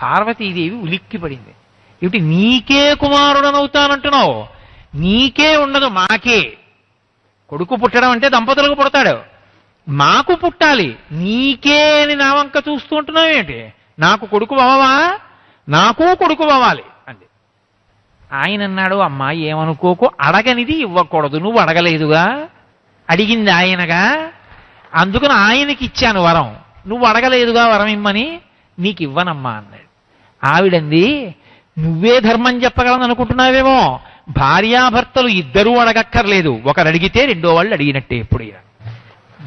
పార్వతీదేవి ఉలిక్కి పడింది. ఏమిటి నీకే కుమారుడనవుతానంటున్నావు? నీకే ఉండదు, మాకే. కొడుకు పుట్టడం అంటే దంపతులకు పుడతాడు, మాకు పుట్టాలి. నీకే అని నా వంక చూస్తూ ఉంటున్నావు ఏంటి? నాకు కొడుకు అవ్వవా? నాకు కొడుకు అవ్వాలి అంది. ఆయన అన్నాడు, అమ్మా ఏమనుకోకు, అడగనిది ఇవ్వకూడదు, నువ్వు అడగలేదుగా, అడిగింది ఆయనగా, అందుకని ఆయనకి ఇచ్చాను వరం, నువ్వు అడగలేదుగా వరం ఇమ్మని, నీకు ఇవ్వనమ్మా అన్నాడు. ఆవిడంది, నువ్వే ధర్మం చెప్పగలను అనుకుంటున్నావేమో, భార్యాభర్తలు ఇద్దరూ అడగక్కర్లేదు, ఒకరు అడిగితే రెండో వాళ్ళు అడిగినట్టే. ఎప్పుడైనా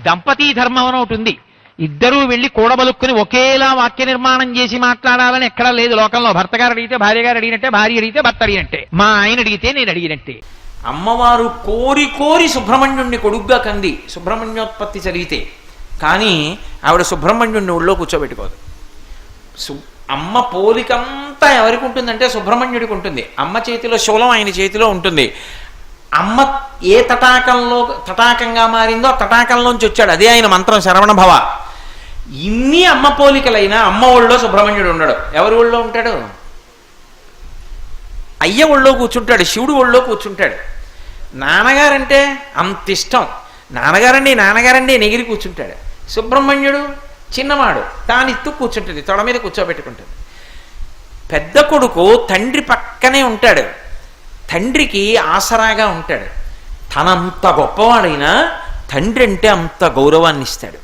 దంపతీ ధర్మం అని ఒకటి ఉంది, ఇద్దరూ వెళ్ళి కూడబలుక్కుని ఒకేలా వాక్య నిర్మాణం చేసి మాట్లాడాలని ఎక్కడా లేదు లోకంలో. భర్త గారు అడిగితే భార్య గారు అడిగినట్టే, భార్య అడిగితే భర్త అడిగినట్టే, మా ఆయన అడిగితే నేను అడిగినట్టే. అమ్మవారు కోరి కోరి సుబ్రహ్మణ్యుణ్ణి కొడుగ్గా కంది సుబ్రహ్మణ్యోత్పత్తి చదివితే, కానీ ఆవిడ సుబ్రహ్మణ్యుణ్ణి ఒళ్ళో కూర్చోబెట్టుకోదు. అమ్మ పోలికంతా ఎవరికి ఉంటుందంటే సుబ్రహ్మణ్యుడికి ఉంటుంది. అమ్మ చేతిలో శూలం, ఆయన చేతిలో ఉంటుంది. అమ్మ ఏ తటాకంగా మారిందో ఆ తటాకంలోంచి వచ్చాడు, అదే ఆయన మంత్రం శరవణ భవ. ఇన్ని అమ్మ పోలికలైనా అమ్మ ఒళ్ళో సుబ్రహ్మణ్యుడు ఉండడు. ఎవరి ఒళ్ళో ఉంటాడు? అయ్య ఒళ్ళో కూర్చుంటాడు, శివుడు ఒళ్ళో కూర్చుంటాడు. నాన్నగారంటే అంత ఇష్టం, నాన్నగారండి నెగిరి కూర్చుంటాడు. సుబ్రహ్మణ్యుడు చిన్నవాడు, తానిత్తు కూర్చుంటుంది, తొడ మీద కూర్చోబెట్టుకుంటుంది. పెద్ద కొడుకు తండ్రి పక్కనే ఉంటాడు, తండ్రికి ఆసరాగా ఉంటాడు. తనంత గొప్పవాడైనా తండ్రి అంటే అంత గౌరవాన్ని ఇస్తాడు.